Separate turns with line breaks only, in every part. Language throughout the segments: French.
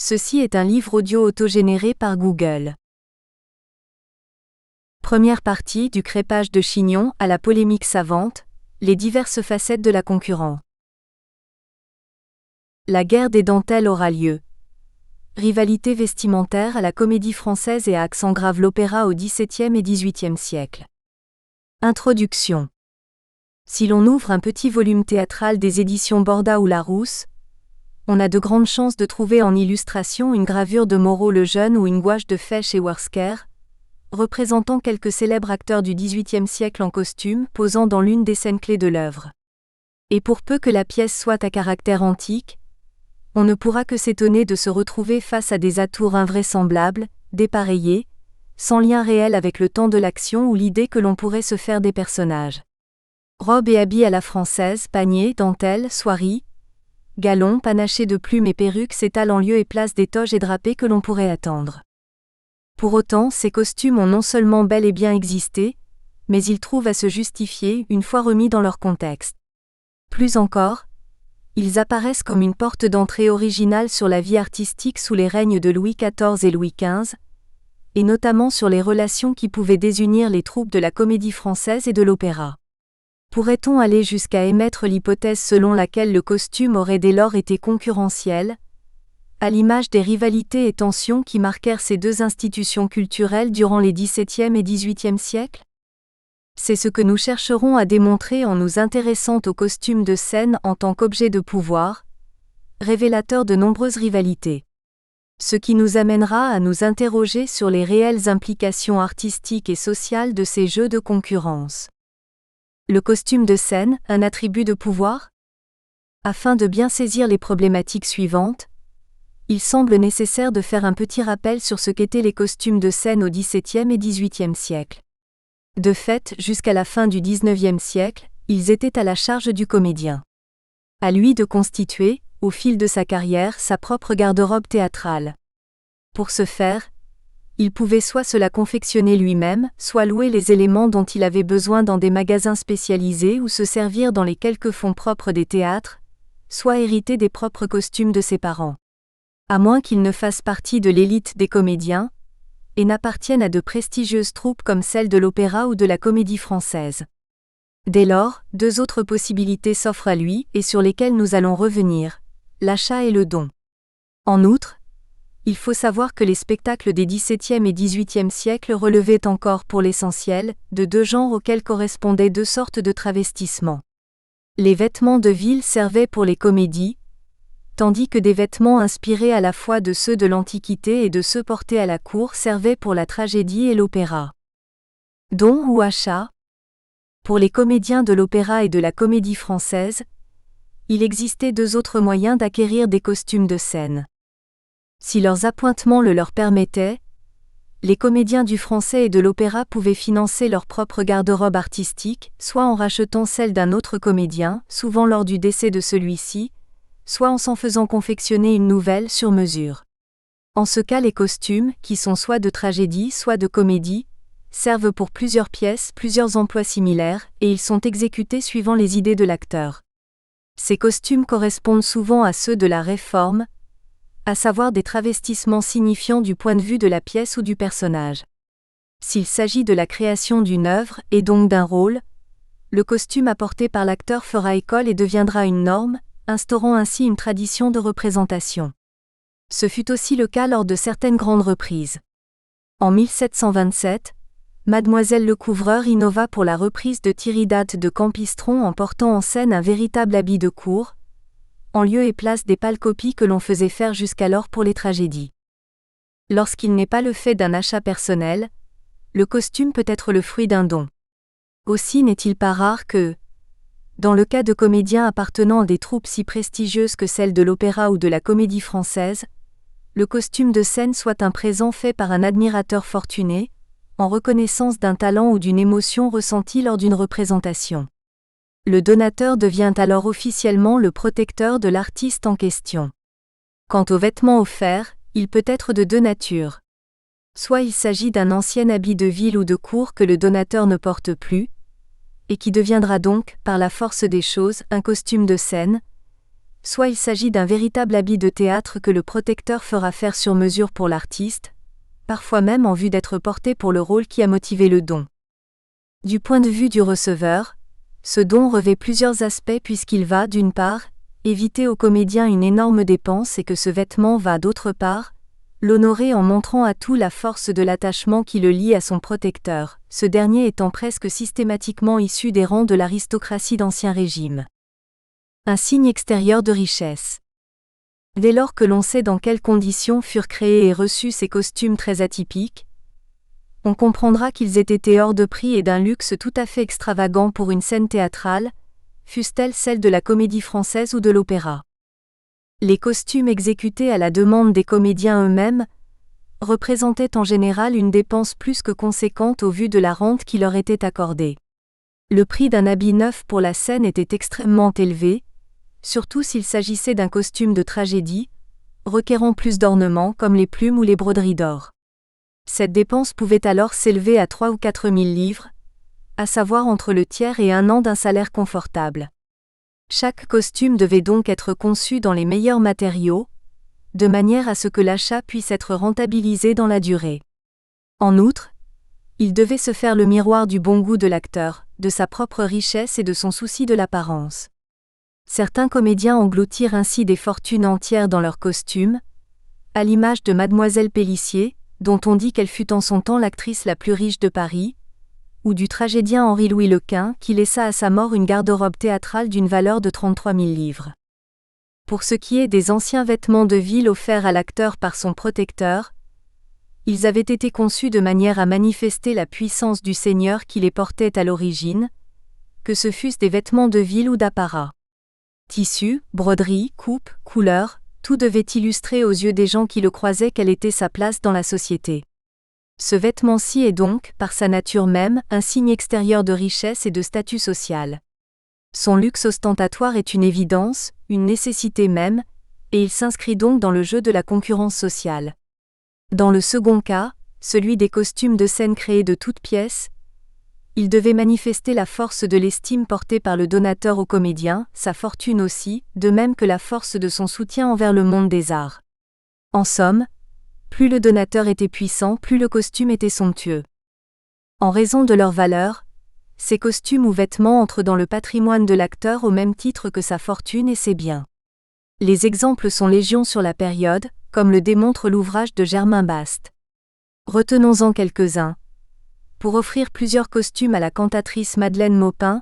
Ceci est un livre audio autogénéré par Google. Première partie du crêpage de chignon à la polémique savante, les diverses facettes de la concurrence. La guerre des dentelles aura lieu. Rivalité vestimentaire à la Comédie Française et à accent grave l'opéra au XVIIe et XVIIIe siècle. Introduction. Si l'on ouvre un petit volume théâtral des éditions Borda ou Larousse, on a de grandes chances de trouver en illustration une gravure de Moreau le Jeune ou une gouache de Fesch et Worsker, représentant quelques célèbres acteurs du XVIIIe siècle en costume posant dans l'une des scènes clés de l'œuvre. Et pour peu que la pièce soit à caractère antique, on ne pourra que s'étonner de se retrouver face à des atours invraisemblables, dépareillés, sans lien réel avec le temps de l'action ou l'idée que l'on pourrait se faire des personnages. Robes et habits à la française, paniers, dentelles, soieries, galons, panachés de plumes et perruques s'étalent en lieu et place des toges et drapés que l'on pourrait attendre. Pour autant, ces costumes ont non seulement bel et bien existé, mais ils trouvent à se justifier une fois remis dans leur contexte. Plus encore, ils apparaissent comme une porte d'entrée originale sur la vie artistique sous les règnes de Louis XIV et Louis XV, et notamment sur les relations qui pouvaient désunir les troupes de la Comédie Française et de l'opéra. Pourrait-on aller jusqu'à émettre l'hypothèse selon laquelle le costume aurait dès lors été concurrentiel, à l'image des rivalités et tensions qui marquèrent ces deux institutions culturelles durant les XVIIe et XVIIIe siècles ? C'est ce que nous chercherons à démontrer en nous intéressant aux costumes de scène en tant qu'objet de pouvoir, révélateur de nombreuses rivalités. Ce qui nous amènera à nous interroger sur les réelles implications artistiques et sociales de ces jeux de concurrence. Le costume de scène, un attribut de pouvoir ? Afin de bien saisir les problématiques suivantes, il semble nécessaire de faire un petit rappel sur ce qu'étaient les costumes de scène au XVIIe et XVIIIe siècle. De fait, jusqu'à la fin du XIXe siècle, ils étaient à la charge du comédien. À lui de constituer, au fil de sa carrière, sa propre garde-robe théâtrale. Pour ce faire, il pouvait soit se la confectionner lui-même, soit louer les éléments dont il avait besoin dans des magasins spécialisés ou se servir dans les quelques fonds propres des théâtres, soit hériter des propres costumes de ses parents. À moins qu'il ne fasse partie de l'élite des comédiens, et n'appartienne à de prestigieuses troupes comme celle de l'opéra ou de la Comédie Française. Dès lors, deux autres possibilités s'offrent à lui et sur lesquelles nous allons revenir, l'achat et le don. En outre, il faut savoir que les spectacles des XVIIe et XVIIIe siècles relevaient encore pour l'essentiel de deux genres auxquels correspondaient deux sortes de travestissements. Les vêtements de ville servaient pour les comédies, tandis que des vêtements inspirés à la fois de ceux de l'Antiquité et de ceux portés à la cour servaient pour la tragédie et l'opéra. Don ou achat ? Pour les comédiens de l'opéra et de la Comédie Française, il existait deux autres moyens d'acquérir des costumes de scène. Si leurs appointements le leur permettaient, les comédiens du Français et de l'opéra pouvaient financer leur propre garde-robe artistique, soit en rachetant celle d'un autre comédien, souvent lors du décès de celui-ci, soit en s'en faisant confectionner une nouvelle sur mesure. En ce cas, les costumes, qui sont soit de tragédie, soit de comédie, servent pour plusieurs pièces, plusieurs emplois similaires, et ils sont exécutés suivant les idées de l'acteur. Ces costumes correspondent souvent à ceux de la Réforme, à savoir des travestissements signifiants du point de vue de la pièce ou du personnage. S'il s'agit de la création d'une œuvre, et donc d'un rôle, le costume apporté par l'acteur fera école et deviendra une norme, instaurant ainsi une tradition de représentation. Ce fut aussi le cas lors de certaines grandes reprises. En 1727, Mademoiselle Lecouvreur innova pour la reprise de Tiridate de Campistron en portant en scène un véritable habit de cour, en lieu et place des pâles copies que l'on faisait faire jusqu'alors pour les tragédies. Lorsqu'il n'est pas le fait d'un achat personnel, le costume peut être le fruit d'un don. Aussi n'est-il pas rare que, dans le cas de comédiens appartenant à des troupes si prestigieuses que celles de l'opéra ou de la Comédie Française, le costume de scène soit un présent fait par un admirateur fortuné, en reconnaissance d'un talent ou d'une émotion ressentie lors d'une représentation. Le donateur devient alors officiellement le protecteur de l'artiste en question. Quant aux vêtements offerts, il peut être de deux natures. Soit il s'agit d'un ancien habit de ville ou de cour que le donateur ne porte plus, et qui deviendra donc, par la force des choses, un costume de scène, soit il s'agit d'un véritable habit de théâtre que le protecteur fera faire sur mesure pour l'artiste, parfois même en vue d'être porté pour le rôle qui a motivé le don. Du point de vue du receveur, ce don revêt plusieurs aspects puisqu'il va, d'une part, éviter au comédien une énorme dépense et que ce vêtement va, d'autre part, l'honorer en montrant à tout la force de l'attachement qui le lie à son protecteur, ce dernier étant presque systématiquement issu des rangs de l'aristocratie d'Ancien Régime. Un signe extérieur de richesse. Dès lors que l'on sait dans quelles conditions furent créés et reçus ces costumes très atypiques, on comprendra qu'ils aient été hors de prix et d'un luxe tout à fait extravagant pour une scène théâtrale, fût-elle celle de la Comédie Française ou de l'opéra. Les costumes exécutés à la demande des comédiens eux-mêmes représentaient en général une dépense plus que conséquente au vu de la rente qui leur était accordée. Le prix d'un habit neuf pour la scène était extrêmement élevé, surtout s'il s'agissait d'un costume de tragédie, requérant plus d'ornements comme les plumes ou les broderies d'or. Cette dépense pouvait alors s'élever à 3 ou 4 000 livres, à savoir entre le tiers et un an d'un salaire confortable. Chaque costume devait donc être conçu dans les meilleurs matériaux, de manière à ce que l'achat puisse être rentabilisé dans la durée. En outre, il devait se faire le miroir du bon goût de l'acteur, de sa propre richesse et de son souci de l'apparence. Certains comédiens engloutirent ainsi des fortunes entières dans leurs costumes, à l'image de Mademoiselle Pélissier, dont on dit qu'elle fut en son temps l'actrice la plus riche de Paris, ou du tragédien Henri-Louis Lequin qui laissa à sa mort une garde-robe théâtrale d'une valeur de 33 000 livres. Pour ce qui est des anciens vêtements de ville offerts à l'acteur par son protecteur, ils avaient été conçus de manière à manifester la puissance du seigneur qui les portait à l'origine, que ce fussent des vêtements de ville ou d'apparat. Tissus, broderies, coupes, couleurs, tout devait illustrer aux yeux des gens qui le croisaient quelle était sa place dans la société. Ce vêtement-ci est donc, par sa nature même, un signe extérieur de richesse et de statut social. Son luxe ostentatoire est une évidence, une nécessité même, et il s'inscrit donc dans le jeu de la concurrence sociale. Dans le second cas, celui des costumes de scène créés de toutes pièces, il devait manifester la force de l'estime portée par le donateur au comédien, sa fortune aussi, de même que la force de son soutien envers le monde des arts. En somme, plus le donateur était puissant, plus le costume était somptueux. En raison de leur valeur, ces costumes ou vêtements entrent dans le patrimoine de l'acteur au même titre que sa fortune et ses biens. Les exemples sont légion sur la période, comme le démontre l'ouvrage de Germain Bast. Retenons-en quelques-uns. Pour offrir plusieurs costumes à la cantatrice Madeleine Maupin,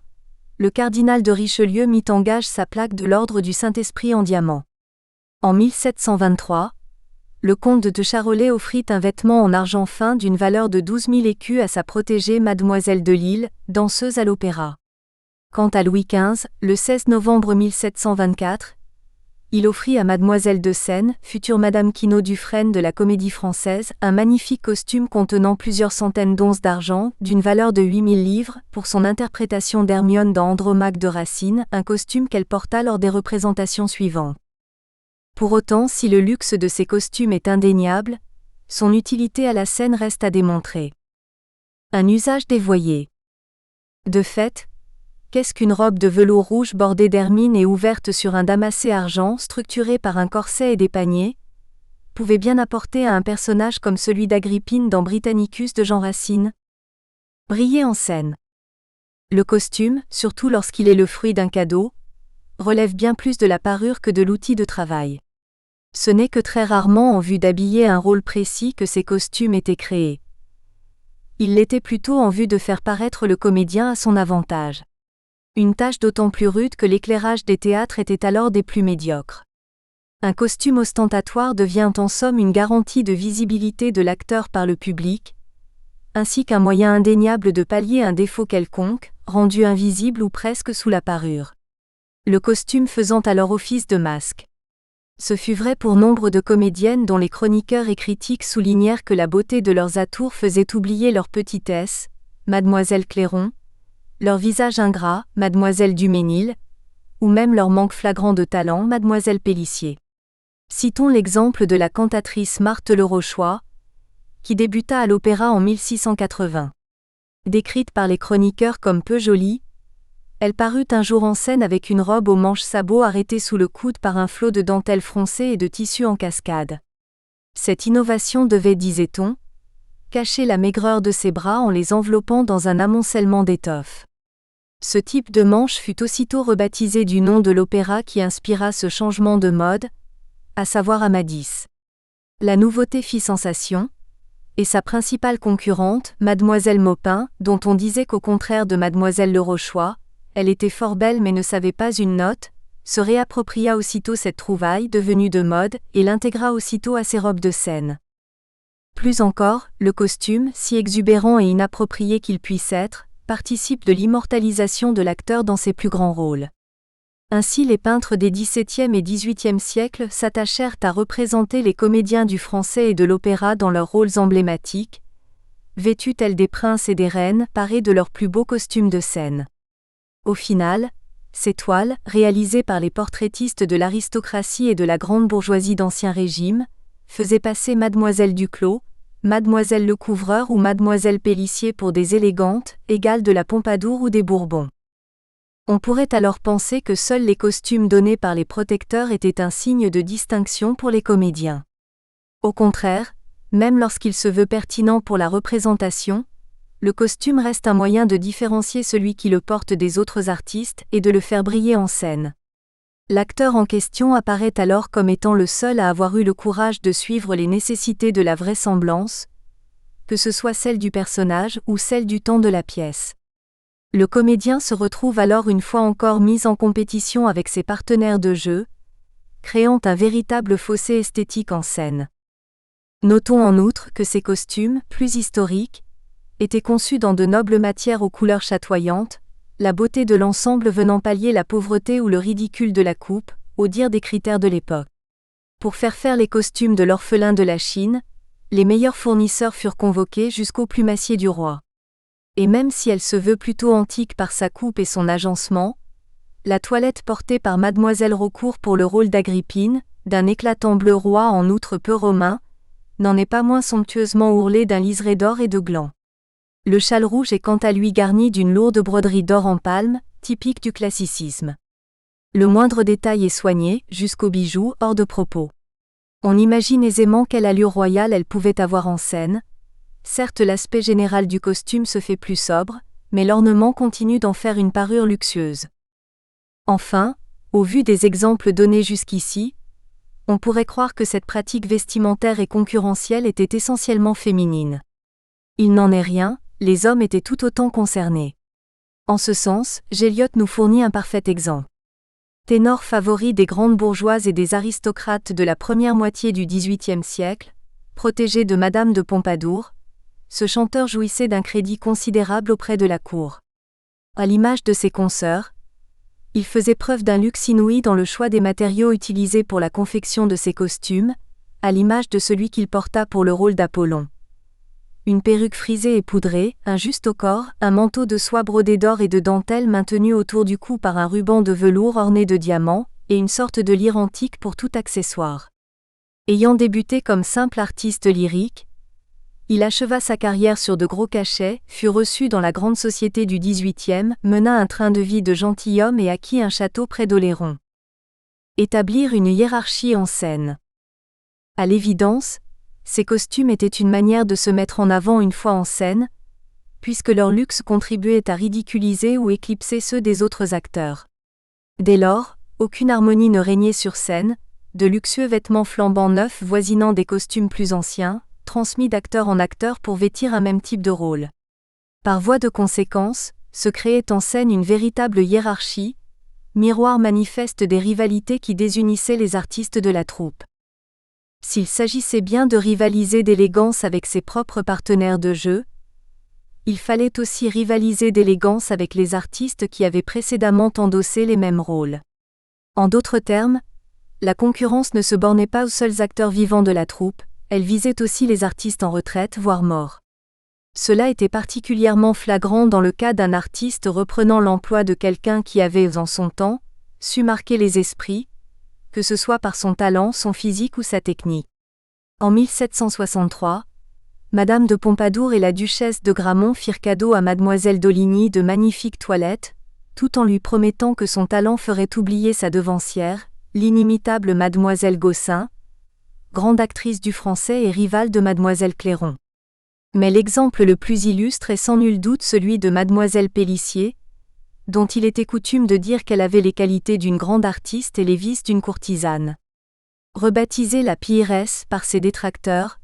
le cardinal de Richelieu mit en gage sa plaque de l'ordre du Saint-Esprit en diamant. En 1723, le comte de Charolais offrit un vêtement en argent fin d'une valeur de 12 000 écus à sa protégée Mademoiselle de Lille, danseuse à l'opéra. Quant à Louis XV, le 16 novembre 1724, il offrit à Mademoiselle de Seine, future Madame Quinault Dufresne de la Comédie Française, un magnifique costume contenant plusieurs centaines d'onces d'argent, d'une valeur de 8 000 livres, pour son interprétation d'Hermione dans Andromaque de Racine, un costume qu'elle porta lors des représentations suivantes. Pour autant, si le luxe de ces costumes est indéniable, son utilité à la scène reste à démontrer. Un usage dévoyé. De fait, qu'est-ce qu'une robe de velours rouge bordée d'hermine et ouverte sur un damassé argent structuré par un corset et des paniers, pouvait bien apporter à un personnage comme celui d'Agrippine dans Britannicus de Jean Racine? Briller en scène. Le costume, surtout lorsqu'il est le fruit d'un cadeau, relève bien plus de la parure que de l'outil de travail. Ce n'est que très rarement en vue d'habiller un rôle précis que ces costumes étaient créés. Il l'était plutôt en vue de faire paraître le comédien à son avantage. Une tâche d'autant plus rude que l'éclairage des théâtres était alors des plus médiocres. Un costume ostentatoire devient en somme une garantie de visibilité de l'acteur par le public, ainsi qu'un moyen indéniable de pallier un défaut quelconque, rendu invisible ou presque sous la parure. Le costume faisant alors office de masque. Ce fut vrai pour nombre de comédiennes dont les chroniqueurs et critiques soulignèrent que la beauté de leurs atours faisait oublier leur petitesse, Mademoiselle Clairon, leur visage ingrat, Mademoiselle Duménil, ou même leur manque flagrant de talent, Mademoiselle Pélissier. Citons l'exemple de la cantatrice Marthe Le Rochois, qui débuta à l'opéra en 1680. Décrite par les chroniqueurs comme peu jolie, Elle parut un jour en scène avec une robe aux manches sabots arrêtée sous le coude par un flot de dentelle froncée et de tissu en cascade. Cette innovation devait, disait-on, cacher la maigreur de ses bras en les enveloppant dans un amoncellement d'étoffes. Ce type de manche fut aussitôt rebaptisé du nom de l'opéra qui inspira ce changement de mode, à savoir Amadis. La nouveauté fit sensation, et sa principale concurrente, Mademoiselle Maupin, dont on disait qu'au contraire de Mademoiselle Le Rochois, elle était fort belle mais ne savait pas une note, se réappropria aussitôt cette trouvaille devenue de mode et l'intégra aussitôt à ses robes de scène. Plus encore, le costume, si exubérant et inapproprié qu'il puisse être, participe de l'immortalisation de l'acteur dans ses plus grands rôles. Ainsi les peintres des XVIIe et XVIIIe siècles s'attachèrent à représenter les comédiens du français et de l'opéra dans leurs rôles emblématiques, vêtus tels des princes et des reines, parés de leurs plus beaux costumes de scène. Au final, ces toiles, réalisées par les portraitistes de l'aristocratie et de la grande bourgeoisie d'Ancien Régime, faisaient passer Mademoiselle Duclos, Mademoiselle Lecouvreur ou Mademoiselle Pélissier pour des élégantes, égales de la Pompadour ou des Bourbons. On pourrait alors penser que seuls les costumes donnés par les protecteurs étaient un signe de distinction pour les comédiens. Au contraire, même lorsqu'il se veut pertinent pour la représentation, le costume reste un moyen de différencier celui qui le porte des autres artistes et de le faire briller en scène. L'acteur en question apparaît alors comme étant le seul à avoir eu le courage de suivre les nécessités de la vraisemblance, que ce soit celle du personnage ou celle du temps de la pièce. Le comédien se retrouve alors une fois encore mis en compétition avec ses partenaires de jeu, créant un véritable fossé esthétique en scène. Notons en outre que ces costumes, plus historiques, étaient conçus dans de nobles matières aux couleurs chatoyantes, la beauté de l'ensemble venant pallier la pauvreté ou le ridicule de la coupe, au dire des critères de l'époque. Pour faire les costumes de l'orphelin de la Chine, les meilleurs fournisseurs furent convoqués jusqu'au plumassier du roi. Et même si elle se veut plutôt antique par sa coupe et son agencement, la toilette portée par Mademoiselle Raucourt pour le rôle d'Agrippine, d'un éclatant bleu roi en outre peu romain, n'en est pas moins somptueusement ourlée d'un liseré d'or et de glands. Le châle rouge est quant à lui garni d'une lourde broderie d'or en palme, typique du classicisme. Le moindre détail est soigné, jusqu'aux bijoux, hors de propos. On imagine aisément quelle allure royale elle pouvait avoir en scène. Certes, l'aspect général du costume se fait plus sobre, mais l'ornement continue d'en faire une parure luxueuse. Enfin, au vu des exemples donnés jusqu'ici, on pourrait croire que cette pratique vestimentaire et concurrentielle était essentiellement féminine. Il n'en est rien, les hommes étaient tout autant concernés. En ce sens, Géliot nous fournit un parfait exemple. Ténor favori des grandes bourgeoises et des aristocrates de la première moitié du XVIIIe siècle, protégé de Madame de Pompadour, ce chanteur jouissait d'un crédit considérable auprès de la cour. À l'image de ses consoeurs, il faisait preuve d'un luxe inouï dans le choix des matériaux utilisés pour la confection de ses costumes, à l'image de celui qu'il porta pour le rôle d'Apollon. Une perruque frisée et poudrée, un juste au corps, un manteau de soie brodé d'or et de dentelle maintenu autour du cou par un ruban de velours orné de diamants, et une sorte de lyre antique pour tout accessoire. Ayant débuté comme simple artiste lyrique, il acheva sa carrière sur de gros cachets, fut reçu dans la grande société du XVIIIe, mena un train de vie de gentilhomme et acquit un château près d'Oléron. Établir une hiérarchie en scène. À l'évidence, ces costumes étaient une manière de se mettre en avant une fois en scène, puisque leur luxe contribuait à ridiculiser ou éclipser ceux des autres acteurs. Dès lors, aucune harmonie ne régnait sur scène, de luxueux vêtements flambant neufs voisinant des costumes plus anciens, transmis d'acteur en acteur pour vêtir un même type de rôle. Par voie de conséquence, se créait en scène une véritable hiérarchie, miroir manifeste des rivalités qui désunissaient les artistes de la troupe. S'il s'agissait bien de rivaliser d'élégance avec ses propres partenaires de jeu, il fallait aussi rivaliser d'élégance avec les artistes qui avaient précédemment endossé les mêmes rôles. En d'autres termes, la concurrence ne se bornait pas aux seuls acteurs vivants de la troupe, elle visait aussi les artistes en retraite voire morts. Cela était particulièrement flagrant dans le cas d'un artiste reprenant l'emploi de quelqu'un qui avait, en son temps, su marquer les esprits, que ce soit par son talent, son physique ou sa technique. En 1763, Madame de Pompadour et la duchesse de Gramont firent cadeau à Mademoiselle d'Oligny de magnifiques toilettes, tout en lui promettant que son talent ferait oublier sa devancière, l'inimitable Mademoiselle Gossin, grande actrice du français et rivale de Mademoiselle Clairon. Mais l'exemple le plus illustre est sans nul doute celui de Mademoiselle Pélissier, dont il était coutume de dire qu'elle avait les qualités d'une grande artiste et les vices d'une courtisane. Rebaptisée la Pierresse par ses détracteurs,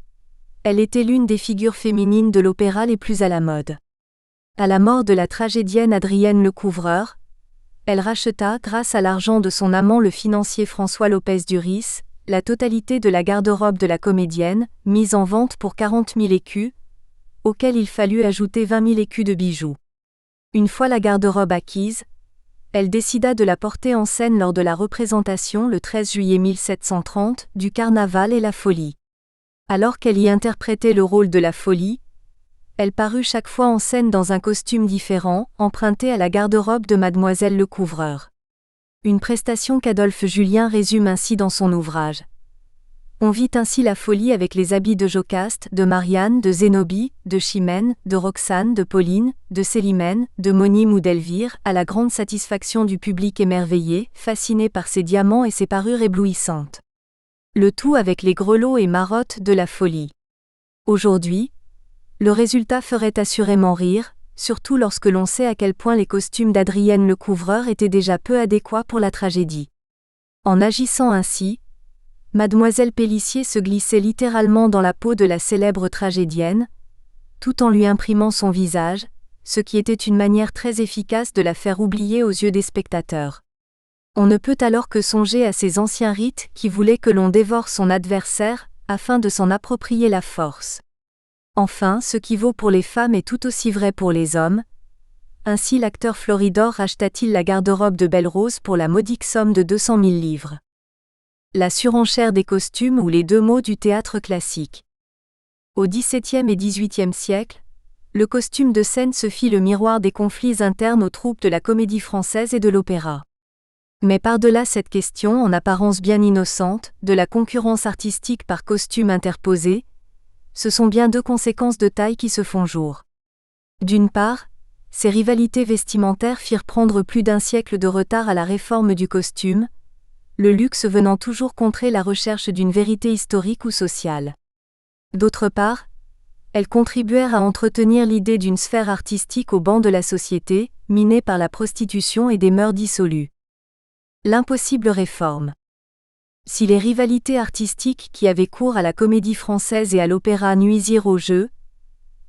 elle était l'une des figures féminines de l'opéra les plus à la mode. À la mort de la tragédienne Adrienne Lecouvreur, elle racheta, grâce à l'argent de son amant le financier François Lopez Duris, la totalité de la garde-robe de la comédienne, mise en vente pour 40 000 écus, auquel il fallut ajouter 20 000 écus de bijoux. Une fois la garde-robe acquise, elle décida de la porter en scène lors de la représentation le 13 juillet 1730 du Carnaval et la Folie. Alors qu'elle y interprétait le rôle de la Folie, elle parut chaque fois en scène dans un costume différent, emprunté à la garde-robe de Mademoiselle Lecouvreur. Une prestation qu'Adolphe Julien résume ainsi dans son ouvrage. On vit ainsi la Folie avec les habits de Jocaste, de Marianne, de Zénobie, de Chimène, de Roxane, de Pauline, de Célimène, de Monime ou d'Elvire, à la grande satisfaction du public émerveillé, fasciné par ses diamants et ses parures éblouissantes. Le tout avec les grelots et marottes de la Folie. Aujourd'hui, le résultat ferait assurément rire, surtout lorsque l'on sait à quel point les costumes d'Adrienne Lecouvreur étaient déjà peu adéquats pour la tragédie. En agissant ainsi, Mademoiselle Pélissier se glissait littéralement dans la peau de la célèbre tragédienne, tout en lui imprimant son visage, ce qui était une manière très efficace de la faire oublier aux yeux des spectateurs. On ne peut alors que songer à ces anciens rites qui voulaient que l'on dévore son adversaire, afin de s'en approprier la force. Enfin, ce qui vaut pour les femmes est tout aussi vrai pour les hommes. Ainsi l'acteur Floridor racheta-t-il la garde-robe de Belle-Rose pour la modique somme de 200 000 livres. La surenchère des costumes ou les deux mots du théâtre classique. Au XVIIe et XVIIIe siècle, le costume de scène se fit le miroir des conflits internes aux troupes de la Comédie Française et de l'opéra. Mais par-delà cette question en apparence bien innocente, de la concurrence artistique par costume interposé, ce sont bien deux conséquences de taille qui se font jour. D'une part, ces rivalités vestimentaires firent prendre plus d'un siècle de retard à la réforme du costume, le luxe venant toujours contrer la recherche d'une vérité historique ou sociale. D'autre part, elles contribuèrent à entretenir l'idée d'une sphère artistique au ban de la société, minée par la prostitution et des mœurs dissolues. L'impossible réforme. Si les rivalités artistiques qui avaient cours à la Comédie Française et à l'opéra nuisirent au jeu,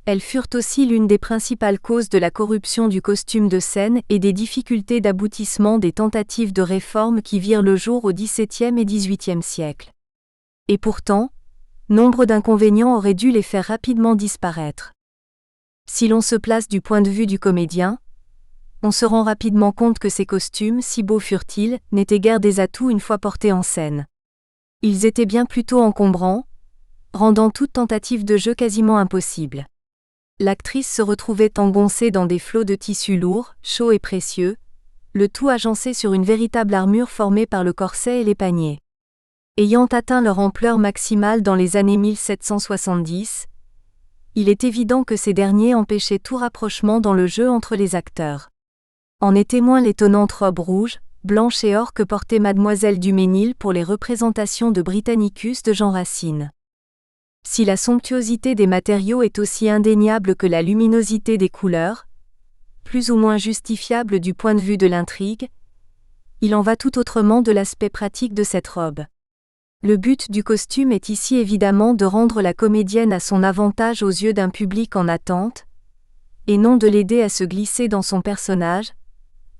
elles furent aussi l'une des principales causes de la corruption du costume de scène et des difficultés d'aboutissement des tentatives de réforme qui virent le jour au XVIIe et XVIIIe siècle. Et pourtant, nombre d'inconvénients auraient dû les faire rapidement disparaître. Si l'on se place du point de vue du comédien, on se rend rapidement compte que ces costumes, si beaux furent-ils, n'étaient guère des atouts une fois portés en scène. Ils étaient bien plutôt encombrants, rendant toute tentative de jeu quasiment impossible. L'actrice se retrouvait engoncée dans des flots de tissus lourds, chauds et précieux, le tout agencé sur une véritable armure formée par le corset et les paniers. Ayant atteint leur ampleur maximale dans les années 1770, il est évident que ces derniers empêchaient tout rapprochement dans le jeu entre les acteurs. En est témoin l'étonnante robe rouge, blanche et or que portait Mademoiselle Duménil pour les représentations de Britannicus de Jean Racine. Si la somptuosité des matériaux est aussi indéniable que la luminosité des couleurs, plus ou moins justifiable du point de vue de l'intrigue, il en va tout autrement de l'aspect pratique de cette robe. Le but du costume est ici évidemment de rendre la comédienne à son avantage aux yeux d'un public en attente, et non de l'aider à se glisser dans son personnage,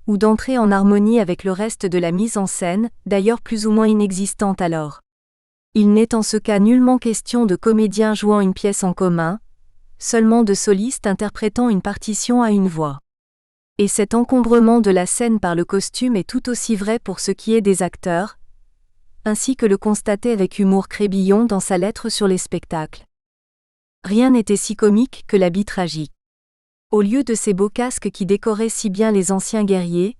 ou d'entrer en harmonie avec le reste de la mise en scène, d'ailleurs plus ou moins inexistante alors. Il n'est en ce cas nullement question de comédiens jouant une pièce en commun, seulement de solistes interprétant une partition à une voix. Et cet encombrement de la scène par le costume est tout aussi vrai pour ce qui est des acteurs, ainsi que le constatait avec humour Crébillon dans sa lettre sur les spectacles. Rien n'était si comique que l'habit tragique. Au lieu de ces beaux casques qui décoraient si bien les anciens guerriers,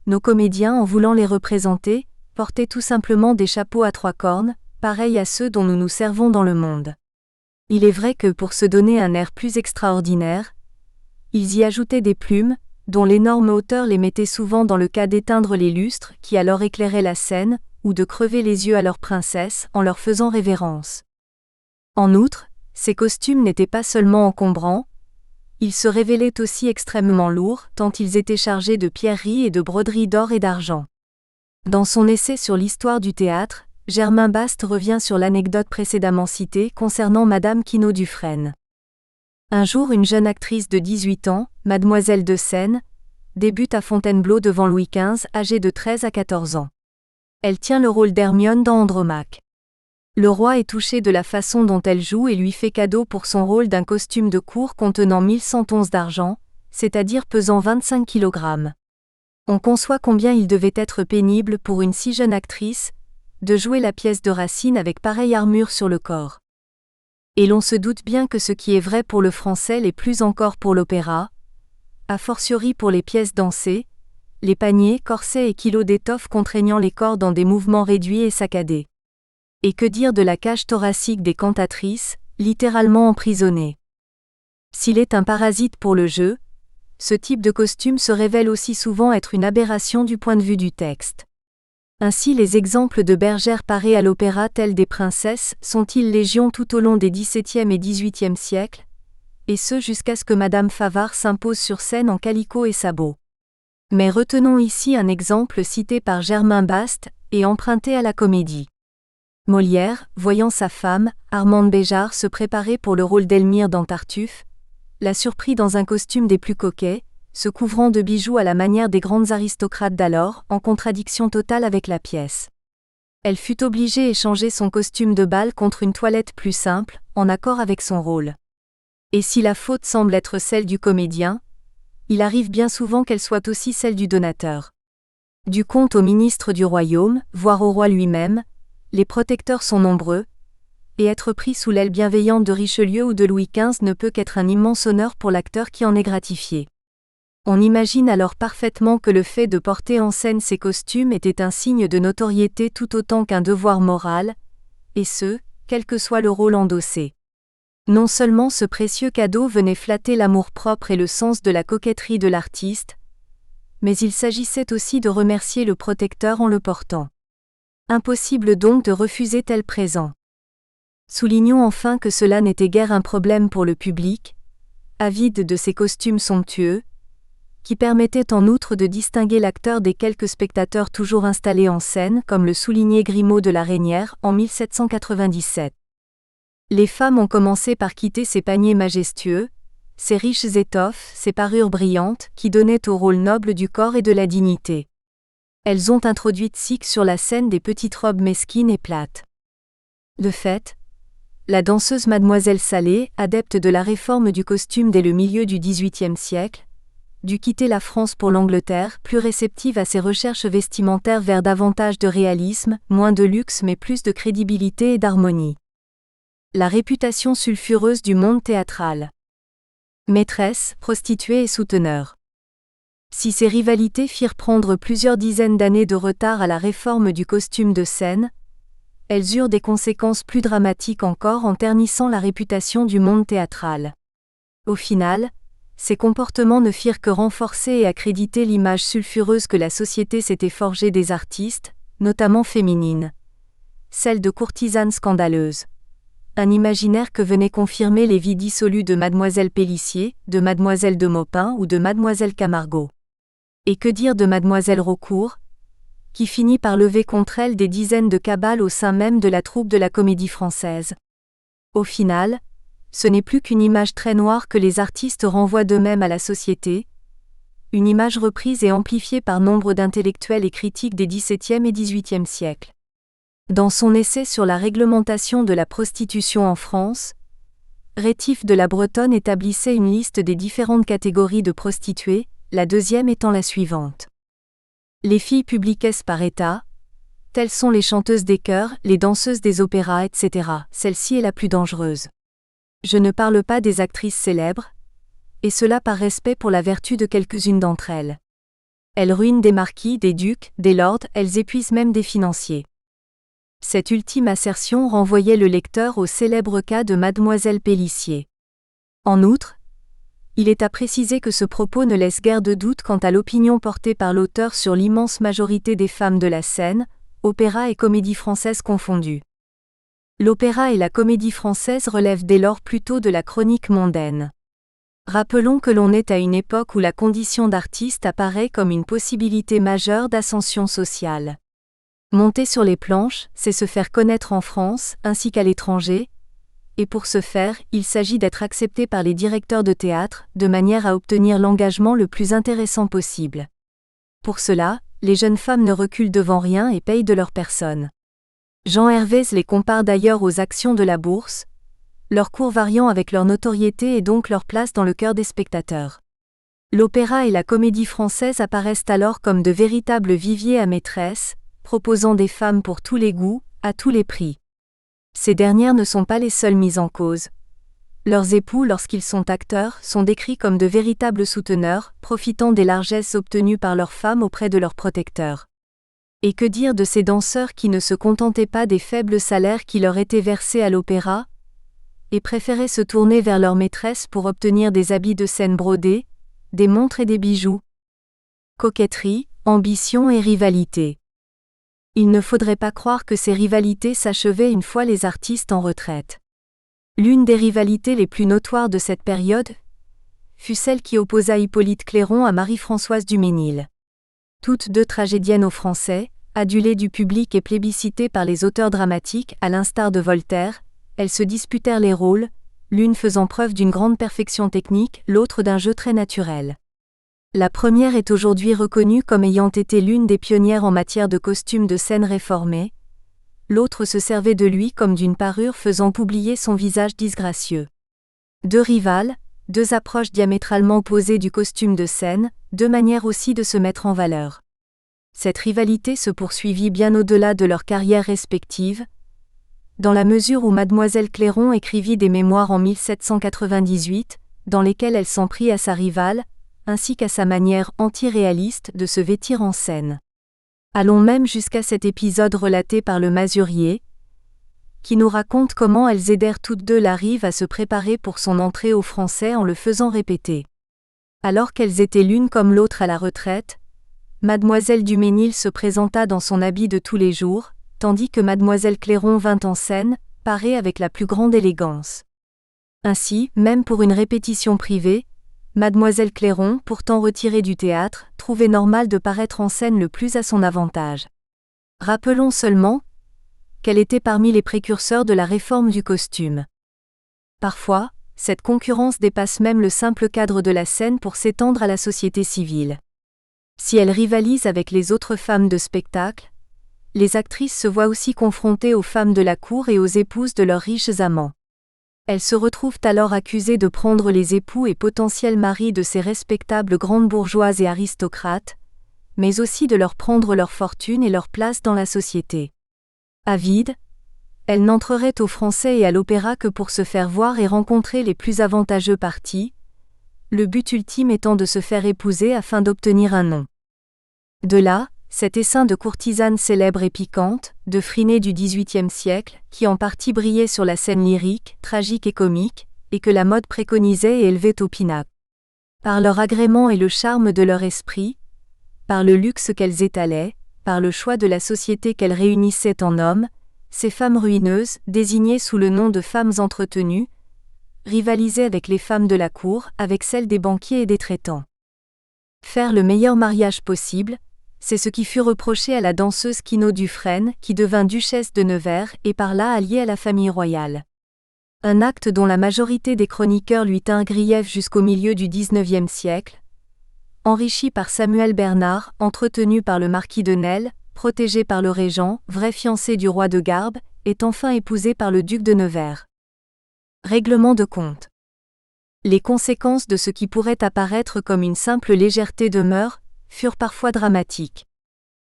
nos comédiens, en voulant les représenter, portaient tout simplement des chapeaux à 3 cornes, pareils à ceux dont nous nous servons dans le monde. Il est vrai que pour se donner un air plus extraordinaire, ils y ajoutaient des plumes, dont l'énorme hauteur les mettait souvent dans le cas d'éteindre les lustres qui alors éclairaient la scène, ou de crever les yeux à leur princesse en leur faisant révérence. En outre, ces costumes n'étaient pas seulement encombrants, ils se révélaient aussi extrêmement lourds tant ils étaient chargés de pierreries et de broderies d'or et d'argent. Dans son essai sur l'histoire du théâtre, Germain Bast revient sur l'anecdote précédemment citée concernant Madame Quinault Dufresne. Un jour, une jeune actrice de 18 ans, Mademoiselle de Seine, débute à Fontainebleau devant Louis XV, âgée de 13 à 14 ans. Elle tient le rôle d'Hermione dans Andromaque. Le roi est touché de la façon dont elle joue et lui fait cadeau pour son rôle d'un costume de cour contenant 1100 onces d'argent, c'est-à-dire pesant 25 kg. On conçoit combien il devait être pénible pour une si jeune actrice de jouer la pièce de Racine avec pareille armure sur le corps. Et l'on se doute bien que ce qui est vrai pour le français l'est plus encore pour l'opéra, a fortiori pour les pièces dansées, les paniers, corsets et kilos d'étoffe contraignant les corps dans des mouvements réduits et saccadés. Et que dire de la cage thoracique des cantatrices, littéralement emprisonnées. S'il est un parasite pour le jeu, ce type de costume se révèle aussi souvent être une aberration du point de vue du texte. Ainsi les exemples de bergères parées à l'opéra telles des princesses sont-ils légion tout au long des XVIIe et XVIIIe siècles, et ce jusqu'à ce que Madame Favart s'impose sur scène en calicot et sabots. Mais retenons ici un exemple cité par Germain Bast et emprunté à la comédie. Molière, voyant sa femme, Armande Béjart, se préparer pour le rôle d'Elmire dans Tartuffe, l'a surpris dans un costume des plus coquets, se couvrant de bijoux à la manière des grandes aristocrates d'alors, en contradiction totale avec la pièce. Elle fut obligée d'échanger son costume de bal contre une toilette plus simple, en accord avec son rôle. Et si la faute semble être celle du comédien, il arrive bien souvent qu'elle soit aussi celle du donateur. Du comte au ministre du royaume, voire au roi lui-même, les protecteurs sont nombreux, et être pris sous l'aile bienveillante de Richelieu ou de Louis XV ne peut qu'être un immense honneur pour l'acteur qui en est gratifié. On imagine alors parfaitement que le fait de porter en scène ces costumes était un signe de notoriété tout autant qu'un devoir moral, et ce, quel que soit le rôle endossé. Non seulement ce précieux cadeau venait flatter l'amour-propre et le sens de la coquetterie de l'artiste, mais il s'agissait aussi de remercier le protecteur en le portant. Impossible donc de refuser tel présent. Soulignons enfin que cela n'était guère un problème pour le public, avide de ces costumes somptueux, qui permettaient en outre de distinguer l'acteur des quelques spectateurs toujours installés en scène, comme le soulignait Grimaud de la Reynière en 1797. Les femmes ont commencé par quitter ces paniers majestueux, ces riches étoffes, ces parures brillantes, qui donnaient au rôle noble du corps et de la dignité. Elles ont introduit sur la scène des petites robes mesquines et plates. De fait, la danseuse Mademoiselle Salé, adepte de la réforme du costume dès le milieu du XVIIIe siècle, dut quitter la France pour l'Angleterre, plus réceptive à ses recherches vestimentaires vers davantage de réalisme, moins de luxe mais plus de crédibilité et d'harmonie. La réputation sulfureuse du monde théâtral. Maîtresse, prostituée et souteneur. Si ces rivalités firent prendre plusieurs dizaines d'années de retard à la réforme du costume de scène, elles eurent des conséquences plus dramatiques encore en ternissant la réputation du monde théâtral. Au final, ces comportements ne firent que renforcer et accréditer l'image sulfureuse que la société s'était forgée des artistes, notamment féminines. Celle de courtisanes scandaleuses. Un imaginaire que venaient confirmer les vies dissolues de Mademoiselle Pélissier, de Mademoiselle de Maupin ou de Mademoiselle Camargo. Et que dire de Mademoiselle Raucourt, qui finit par lever contre elle des dizaines de cabales au sein même de la troupe de la Comédie Française. Au final, ce n'est plus qu'une image très noire que les artistes renvoient d'eux-mêmes à la société, une image reprise et amplifiée par nombre d'intellectuels et critiques des XVIIe et XVIIIe siècles. Dans son essai sur la réglementation de la prostitution en France, Rétif de la Bretonne établissait une liste des différentes catégories de prostituées, la deuxième étant la suivante. Les filles publiquesses par état, telles sont les chanteuses des chœurs, les danseuses des opéras, etc. Celle-ci est la plus dangereuse. Je ne parle pas des actrices célèbres, et cela par respect pour la vertu de quelques-unes d'entre elles. Elles ruinent des marquis, des ducs, des lords, elles épuisent même des financiers. Cette ultime assertion renvoyait le lecteur au célèbre cas de Mademoiselle Pélissier. En outre, Il est à préciser que ce propos ne laisse guère de doute quant à l'opinion portée par l'auteur sur l'immense majorité des femmes de la scène, opéra et comédie française confondues. L'opéra et la comédie française relèvent dès lors plutôt de la chronique mondaine. Rappelons que l'on est à une époque où la condition d'artiste apparaît comme une possibilité majeure d'ascension sociale. Monter sur les planches, c'est se faire connaître en France, ainsi qu'à l'étranger, et pour ce faire, il s'agit d'être accepté par les directeurs de théâtre, de manière à obtenir l'engagement le plus intéressant possible. Pour cela, les jeunes femmes ne reculent devant rien et payent de leur personne. Jean Hervès les compare d'ailleurs aux actions de la bourse, leur cours variant avec leur notoriété et donc leur place dans le cœur des spectateurs. L'opéra et la comédie française apparaissent alors comme de véritables viviers à maîtresses, proposant des femmes pour tous les goûts, à tous les prix. Ces dernières ne sont pas les seules mises en cause. Leurs époux, lorsqu'ils sont acteurs, sont décrits comme de véritables souteneurs, profitant des largesses obtenues par leurs femmes auprès de leurs protecteurs. Et que dire de ces danseurs qui ne se contentaient pas des faibles salaires qui leur étaient versés à l'opéra, et préféraient se tourner vers leur maîtresse pour obtenir des habits de scène brodés, des montres et des bijoux. Coquetterie, ambition et rivalité. Il ne faudrait pas croire que ces rivalités s'achevaient une fois les artistes en retraite. L'une des rivalités les plus notoires de cette période fut celle qui opposa Hippolyte Clairon à Marie-Françoise Duménil. Toutes deux tragédiennes aux Français, adulées du public et plébiscitées par les auteurs dramatiques, à l'instar de Voltaire, elles se disputèrent les rôles, l'une faisant preuve d'une grande perfection technique, l'autre d'un jeu très naturel. La première est aujourd'hui reconnue comme ayant été l'une des pionnières en matière de costumes de scène réformés, l'autre se servait de lui comme d'une parure faisant oublier son visage disgracieux. Deux rivales, deux approches diamétralement opposées du costume de scène, deux manières aussi de se mettre en valeur. Cette rivalité se poursuivit bien au-delà de leurs carrières respectives, dans la mesure où Mademoiselle Clairon écrivit des mémoires en 1798, dans lesquels elle s'en prit à sa rivale, ainsi qu'à sa manière anti-réaliste de se vêtir en scène. Allons même jusqu'à cet épisode relaté par le Masurier, qui nous raconte comment elles aidèrent toutes deux la Rive à se préparer pour son entrée aux Français en le faisant répéter. Alors qu'elles étaient l'une comme l'autre à la retraite, Mademoiselle Duménil se présenta dans son habit de tous les jours, tandis que Mademoiselle Clairon vint en scène, parée avec la plus grande élégance. Ainsi, même pour une répétition privée, Mademoiselle Clairon, pourtant retirée du théâtre, trouvait normal de paraître en scène le plus à son avantage. Rappelons seulement qu'elle était parmi les précurseurs de la réforme du costume. Parfois, cette concurrence dépasse même le simple cadre de la scène pour s'étendre à la société civile. Si elle rivalise avec les autres femmes de spectacle, les actrices se voient aussi confrontées aux femmes de la cour et aux épouses de leurs riches amants. Elles se retrouvent alors accusées de prendre les époux et potentiels maris de ces respectables grandes bourgeoises et aristocrates, mais aussi de leur prendre leur fortune et leur place dans la société. Avides, elles n'entreraient aux Français et à l'opéra que pour se faire voir et rencontrer les plus avantageux partis, le but ultime étant de se faire épouser afin d'obtenir un nom. De là, cet essaim de courtisanes célèbres et piquantes, de Phryné du XVIIIe siècle, qui en partie brillaient sur la scène lyrique, tragique et comique, et que la mode préconisait et élevait au pinacle. Par leur agrément et le charme de leur esprit, par le luxe qu'elles étalaient, par le choix de la société qu'elles réunissaient en hommes, ces femmes ruineuses, désignées sous le nom de femmes entretenues, rivalisaient avec les femmes de la cour, avec celles des banquiers et des traitants. Faire le meilleur mariage possible, c'est ce qui fut reproché à la danseuse Quinault Dufresne, qui devint duchesse de Nevers et par là alliée à la famille royale. Un acte dont la majorité des chroniqueurs lui tint grief jusqu'au milieu du XIXe siècle, enrichi par Samuel Bernard, entretenu par le marquis de Nesle, protégé par le régent, vrai fiancé du roi de Garbe, est enfin épousé par le duc de Nevers. Règlement de compte. Les conséquences de ce qui pourrait apparaître comme une simple légèreté de mœurs furent parfois dramatiques.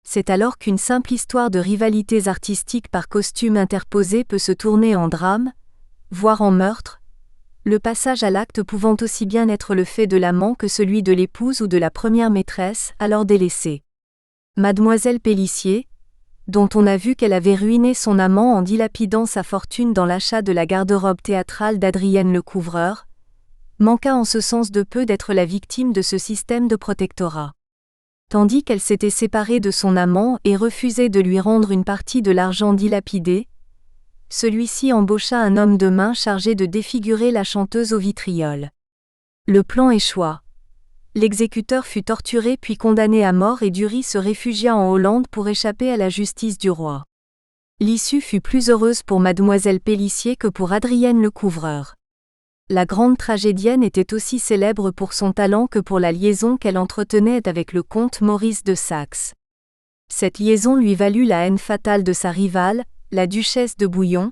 C'est alors qu'une simple histoire de rivalités artistiques par costume interposé peut se tourner en drame, voire en meurtre, le passage à l'acte pouvant aussi bien être le fait de l'amant que celui de l'épouse ou de la première maîtresse, alors délaissée. Mademoiselle Pélissier, dont on a vu qu'elle avait ruiné son amant en dilapidant sa fortune dans l'achat de la garde-robe théâtrale d'Adrienne Lecouvreur, manqua en ce sens de peu d'être la victime de ce système de protectorat. Tandis qu'elle s'était séparée de son amant et refusait de lui rendre une partie de l'argent dilapidé, celui-ci embaucha un homme de main chargé de défigurer la chanteuse au vitriol. Le plan échoua. L'exécuteur fut torturé puis condamné à mort et Dury se réfugia en Hollande pour échapper à la justice du roi. L'issue fut plus heureuse pour mademoiselle Pélissier que pour Adrienne Lecouvreur. La grande tragédienne était aussi célèbre pour son talent que pour la liaison qu'elle entretenait avec le comte Maurice de Saxe. Cette liaison lui valut la haine fatale de sa rivale, la duchesse de Bouillon,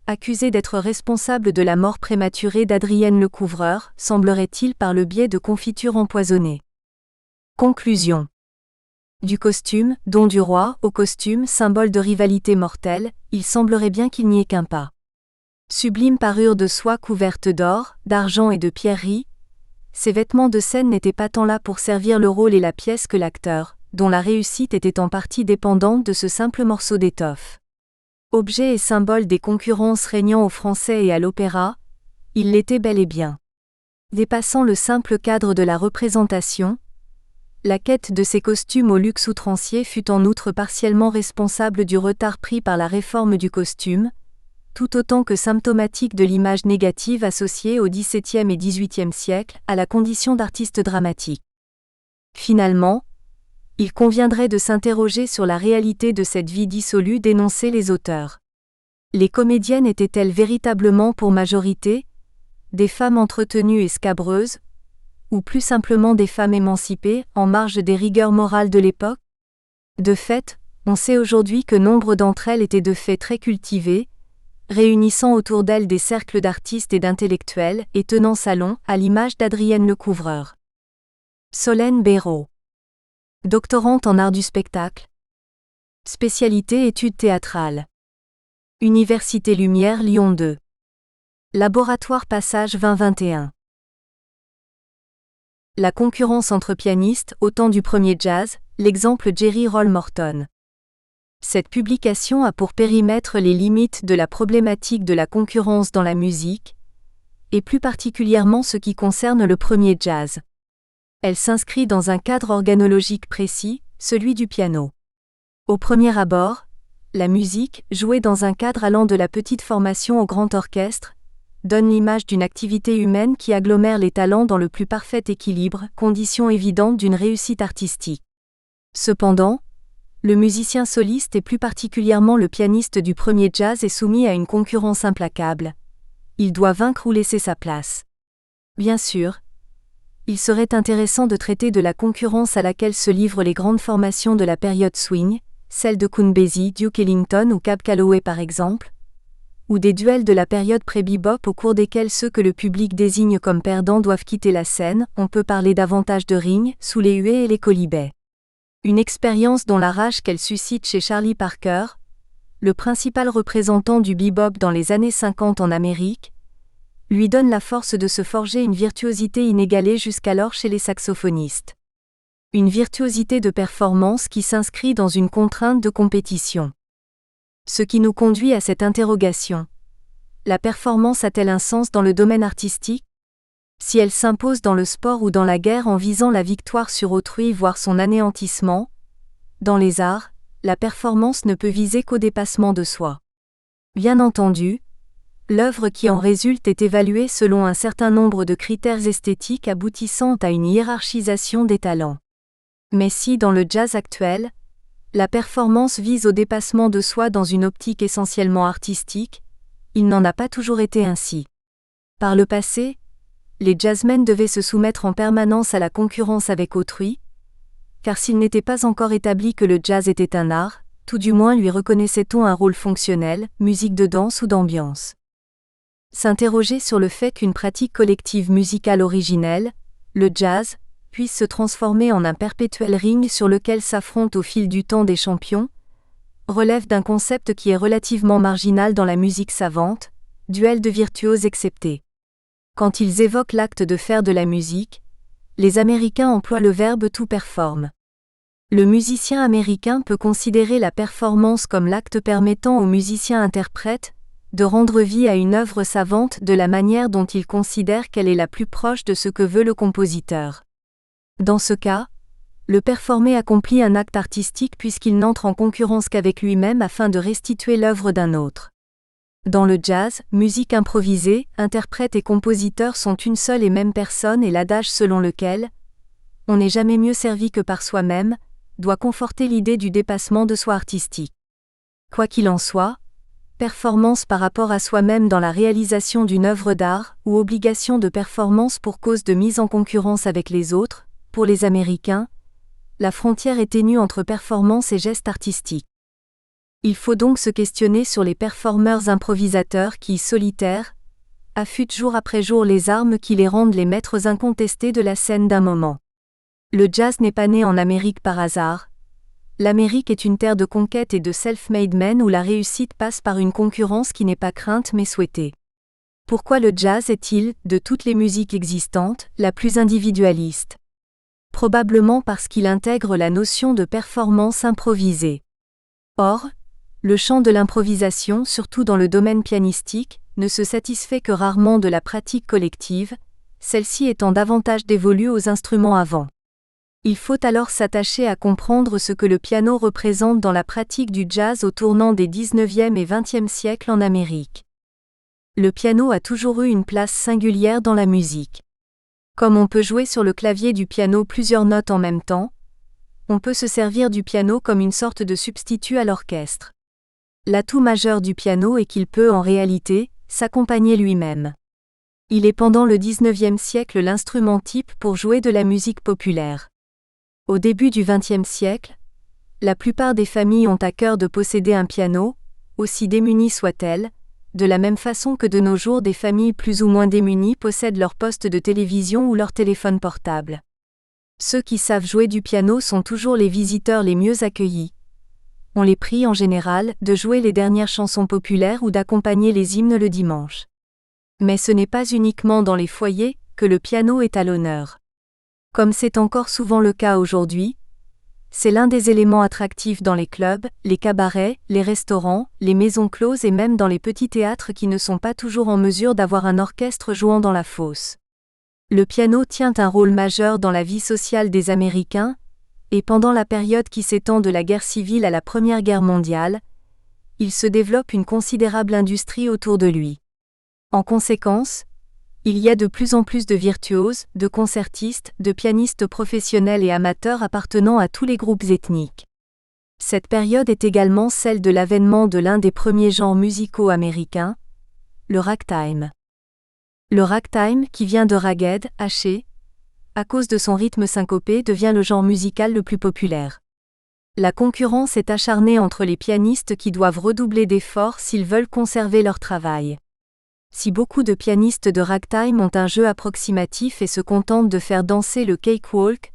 accusée d'être responsable de la mort prématurée d'Adrienne Lecouvreur, semblerait-il par le biais de confitures empoisonnées. Conclusion. Du costume, don du roi, au costume, symbole de rivalité mortelle, il semblerait bien qu'il n'y ait qu'un pas. Sublime parure de soie couverte d'or, d'argent et de pierreries, ces vêtements de scène n'étaient pas tant là pour servir le rôle et la pièce que l'acteur, dont la réussite était en partie dépendante de ce simple morceau d'étoffe. Objet et symbole des concurrences régnant au français et à l'opéra, il l'était bel et bien. Dépassant le simple cadre de la représentation, la quête de ces costumes au luxe outrancier fut en outre partiellement responsable du retard pris par la réforme du costume, tout autant que symptomatique de l'image négative associée au XVIIe et XVIIIe siècle à la condition d'artiste dramatique. Finalement, il conviendrait de s'interroger sur la réalité de cette vie dissolue dénoncée les auteurs. Les comédiennes étaient-elles véritablement pour majorité des femmes entretenues et scabreuses, ou plus simplement des femmes émancipées, en marge des rigueurs morales de l'époque? De fait, on sait aujourd'hui que nombre d'entre elles étaient de fait très cultivées, réunissant autour d'elles des cercles d'artistes et d'intellectuels et tenant salon, à l'image d'Adrienne Lecouvreur. Solène Béraud. Doctorante en art du spectacle. Spécialité études théâtrales. Université Lumière Lyon 2. Laboratoire Passage 2021. La concurrence entre pianistes au temps du premier jazz, l'exemple Jerry Roll Morton. Cette publication a pour périmètre les limites de la problématique de la concurrence dans la musique, et plus particulièrement ce qui concerne le premier jazz. Elle s'inscrit dans un cadre organologique précis, celui du piano. Au premier abord, la musique, jouée dans un cadre allant de la petite formation au grand orchestre, donne l'image d'une activité humaine qui agglomère les talents dans le plus parfait équilibre, condition évidente d'une réussite artistique. Cependant, le musicien soliste et plus particulièrement le pianiste du premier jazz est soumis à une concurrence implacable. Il doit vaincre ou laisser sa place. Bien sûr, il serait intéressant de traiter de la concurrence à laquelle se livrent les grandes formations de la période swing, celles de Count Basie, Duke Ellington ou Cab Calloway par exemple, ou des duels de la période pré-bebop au cours desquels ceux que le public désigne comme perdants doivent quitter la scène. On peut parler davantage de ring, sous les huées et les quolibets. Une expérience dont la rage qu'elle suscite chez Charlie Parker, le principal représentant du bebop dans les années 50 en Amérique, lui donne la force de se forger une virtuosité inégalée jusqu'alors chez les saxophonistes. Une virtuosité de performance qui s'inscrit dans une contrainte de compétition. Ce qui nous conduit à cette interrogation. La performance a-t-elle un sens dans le domaine artistique? Si elle s'impose dans le sport ou dans la guerre en visant la victoire sur autrui voire son anéantissement, dans les arts, la performance ne peut viser qu'au dépassement de soi. Bien entendu, l'œuvre qui en résulte est évaluée selon un certain nombre de critères esthétiques aboutissant à une hiérarchisation des talents. Mais si dans le jazz actuel, la performance vise au dépassement de soi dans une optique essentiellement artistique, il n'en a pas toujours été ainsi. Par le passé, les jazzmen devaient se soumettre en permanence à la concurrence avec autrui, car s'il n'était pas encore établi que le jazz était un art, tout du moins lui reconnaissait-on un rôle fonctionnel, musique de danse ou d'ambiance. S'interroger sur le fait qu'une pratique collective musicale originelle, le jazz, puisse se transformer en un perpétuel ring sur lequel s'affrontent au fil du temps des champions, relève d'un concept qui est relativement marginal dans la musique savante, duel de virtuoses excepté. Quand ils évoquent l'acte de faire de la musique, les Américains emploient le verbe to perform. Le musicien américain peut considérer la performance comme l'acte permettant au musicien-interprète de rendre vie à une œuvre savante de la manière dont il considère qu'elle est la plus proche de ce que veut le compositeur. Dans ce cas, le performer accomplit un acte artistique puisqu'il n'entre en concurrence qu'avec lui-même afin de restituer l'œuvre d'un autre. Dans le jazz, musique improvisée, interprète et compositeur sont une seule et même personne et l'adage selon lequel « on n'est jamais mieux servi que par soi-même » doit conforter l'idée du dépassement de soi artistique. Quoi qu'il en soit, performance par rapport à soi-même dans la réalisation d'une œuvre d'art ou obligation de performance pour cause de mise en concurrence avec les autres, pour les Américains, la frontière est ténue entre performance et geste artistique. Il faut donc se questionner sur les performeurs improvisateurs qui, solitaires, affûtent jour après jour les armes qui les rendent les maîtres incontestés de la scène d'un moment. Le jazz n'est pas né en Amérique par hasard. L'Amérique est une terre de conquête et de self-made men où la réussite passe par une concurrence qui n'est pas crainte mais souhaitée. Pourquoi le jazz est-il, de toutes les musiques existantes, la plus individualiste ? Probablement parce qu'il intègre la notion de performance improvisée. Or, le champ de l'improvisation, surtout dans le domaine pianistique, ne se satisfait que rarement de la pratique collective, celle-ci étant davantage dévolue aux instruments avant. Il faut alors s'attacher à comprendre ce que le piano représente dans la pratique du jazz au tournant des 19e et 20e siècles en Amérique. Le piano a toujours eu une place singulière dans la musique. Comme on peut jouer sur le clavier du piano plusieurs notes en même temps, on peut se servir du piano comme une sorte de substitut à l'orchestre. L'atout majeur du piano est qu'il peut, en réalité, s'accompagner lui-même. Il est pendant le 19e siècle l'instrument type pour jouer de la musique populaire. Au début du XXe siècle, la plupart des familles ont à cœur de posséder un piano, aussi démunies soient-elles, de la même façon que de nos jours des familles plus ou moins démunies possèdent leur poste de télévision ou leur téléphone portable. Ceux qui savent jouer du piano sont toujours les visiteurs les mieux accueillis. On les prie en général de jouer les dernières chansons populaires ou d'accompagner les hymnes le dimanche. Mais ce n'est pas uniquement dans les foyers que le piano est à l'honneur. Comme c'est encore souvent le cas aujourd'hui, c'est l'un des éléments attractifs dans les clubs, les cabarets, les restaurants, les maisons closes et même dans les petits théâtres qui ne sont pas toujours en mesure d'avoir un orchestre jouant dans la fosse. Le piano tient un rôle majeur dans la vie sociale des Américains, et pendant la période qui s'étend de la guerre civile à la Première Guerre mondiale, il se développe une considérable industrie autour de lui. En conséquence, il y a de plus en plus de virtuoses, de concertistes, de pianistes professionnels et amateurs appartenant à tous les groupes ethniques. Cette période est également celle de l'avènement de l'un des premiers genres musicaux américains, le ragtime. Le ragtime, qui vient de ragged, haché, à cause de son rythme syncopé, devient le genre musical le plus populaire. La concurrence est acharnée entre les pianistes qui doivent redoubler d'efforts s'ils veulent conserver leur travail. Si beaucoup de pianistes de ragtime ont un jeu approximatif et se contentent de faire danser le cakewalk,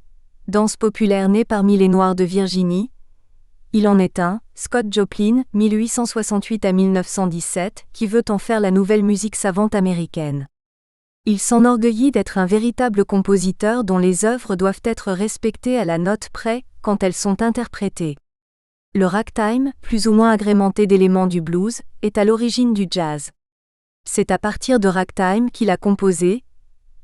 danse populaire née parmi les Noirs de Virginie, il en est un, Scott Joplin, 1868 à 1917, qui veut en faire la nouvelle musique savante américaine. Il s'enorgueillit d'être un véritable compositeur dont les œuvres doivent être respectées à la note près quand elles sont interprétées. Le ragtime, plus ou moins agrémenté d'éléments du blues, est à l'origine du jazz. C'est à partir de ragtime qu'il a composé,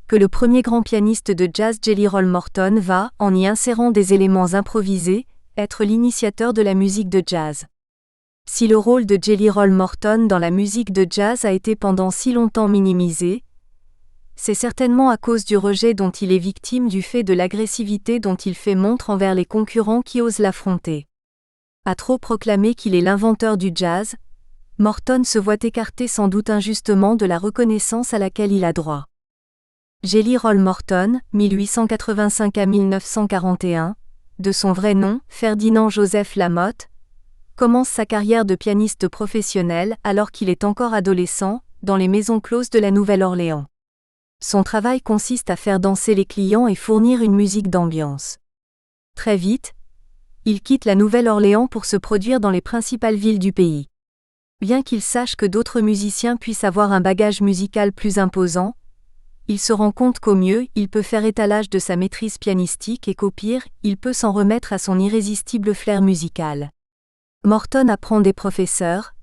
que le premier grand pianiste de jazz Jelly Roll Morton va, en y insérant des éléments improvisés, être l'initiateur de la musique de jazz. Si le rôle de Jelly Roll Morton dans la musique de jazz a été pendant si longtemps minimisé, c'est certainement à cause du rejet dont il est victime du fait de l'agressivité dont il fait montre envers les concurrents qui osent l'affronter. À trop proclamer qu'il est l'inventeur du jazz, Morton se voit écarté sans doute injustement de la reconnaissance à laquelle il a droit. Jelly Roll Morton, 1885 à 1941, de son vrai nom, Ferdinand Joseph Lamotte, commence sa carrière de pianiste professionnel alors qu'il est encore adolescent, dans les maisons closes de la Nouvelle-Orléans. Son travail consiste à faire danser les clients et fournir une musique d'ambiance. Très vite, il quitte la Nouvelle-Orléans pour se produire dans les principales villes du pays. Bien qu'il sache que d'autres musiciens puissent avoir un bagage musical plus imposant, il se rend compte qu'au mieux, il peut faire étalage de sa maîtrise pianistique et qu'au pire, il peut s'en remettre à son irrésistible flair musical. Morton apprend des professeurs,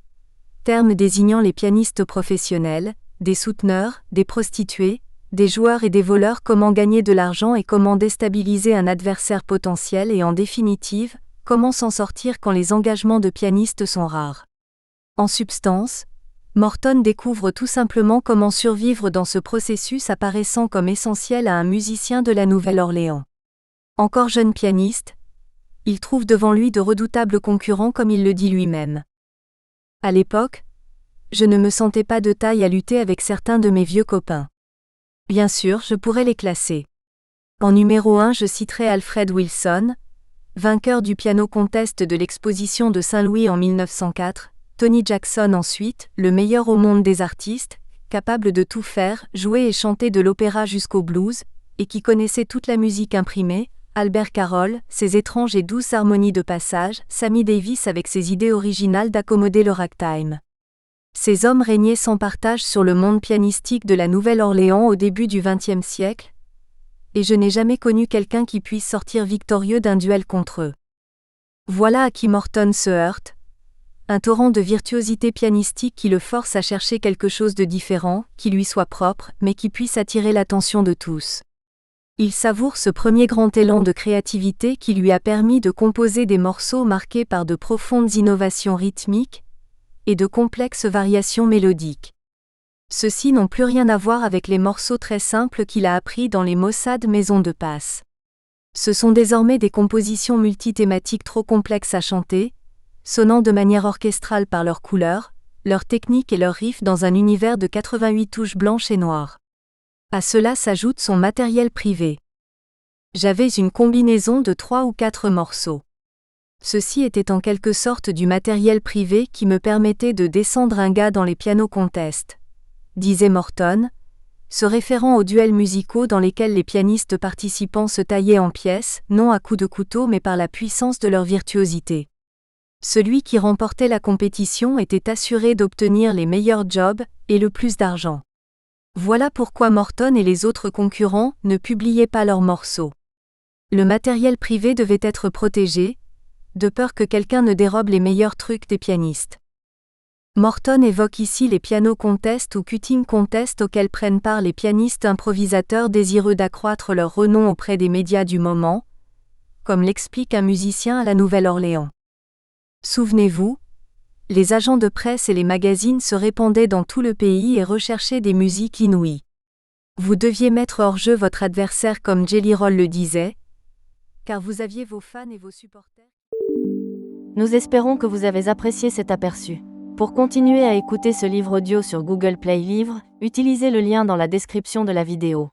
terme désignant les pianistes professionnels, des souteneurs, des prostituées, des joueurs et des voleurs, comment gagner de l'argent et comment déstabiliser un adversaire potentiel et en définitive, comment s'en sortir quand les engagements de pianistes sont rares. En substance, Morton découvre tout simplement comment survivre dans ce processus apparaissant comme essentiel à un musicien de la Nouvelle-Orléans. Encore jeune pianiste, il trouve devant lui de redoutables concurrents comme il le dit lui-même. À l'époque, je ne me sentais pas de taille à lutter avec certains de mes vieux copains. Bien sûr, je pourrais les classer. En numéro 1, je citerai Alfred Wilson, vainqueur du piano contest de l'exposition de Saint-Louis en 1904, Tony Jackson ensuite, le meilleur au monde des artistes, capable de tout faire, jouer et chanter de l'opéra jusqu'au blues, et qui connaissait toute la musique imprimée, Albert Carroll, ses étranges et douces harmonies de passage, Sammy Davis avec ses idées originales d'accommoder le ragtime. Ces hommes régnaient sans partage sur le monde pianistique de la Nouvelle-Orléans au début du XXe siècle, et je n'ai jamais connu quelqu'un qui puisse sortir victorieux d'un duel contre eux. Voilà à qui Morton se heurte, un torrent de virtuosité pianistique qui le force à chercher quelque chose de différent, qui lui soit propre, mais qui puisse attirer l'attention de tous. Il savoure ce premier grand élan de créativité qui lui a permis de composer des morceaux marqués par de profondes innovations rythmiques et de complexes variations mélodiques. Ceux-ci n'ont plus rien à voir avec les morceaux très simples qu'il a appris dans les maussades maisons de passe. Ce sont désormais des compositions multithématiques trop complexes à chanter, sonnant de manière orchestrale par leurs couleurs, leur technique et leurs riffs dans un univers de 88 touches blanches et noires. À cela s'ajoute son matériel privé. J'avais une combinaison de 3 ou 4 morceaux. Ceci était en quelque sorte du matériel privé qui me permettait de descendre un gars dans les pianos contests, disait Morton, se référant aux duels musicaux dans lesquels les pianistes participants se taillaient en pièces, non à coups de couteau mais par la puissance de leur virtuosité. Celui qui remportait la compétition était assuré d'obtenir les meilleurs jobs et le plus d'argent. Voilà pourquoi Morton et les autres concurrents ne publiaient pas leurs morceaux. Le matériel privé devait être protégé, de peur que quelqu'un ne dérobe les meilleurs trucs des pianistes. Morton évoque ici les piano contests ou cutting contests auxquels prennent part les pianistes improvisateurs désireux d'accroître leur renom auprès des médias du moment, comme l'explique un musicien à la Nouvelle-Orléans. Souvenez-vous, les agents de presse et les magazines se répandaient dans tout le pays et recherchaient des musiques inouïes. Vous deviez mettre hors jeu votre adversaire comme Jelly Roll le disait, car vous aviez vos fans et vos supporters.
Nous espérons que vous avez apprécié cet aperçu. Pour continuer à écouter ce livre audio sur Google Play Livres, utilisez le lien dans la description de la vidéo.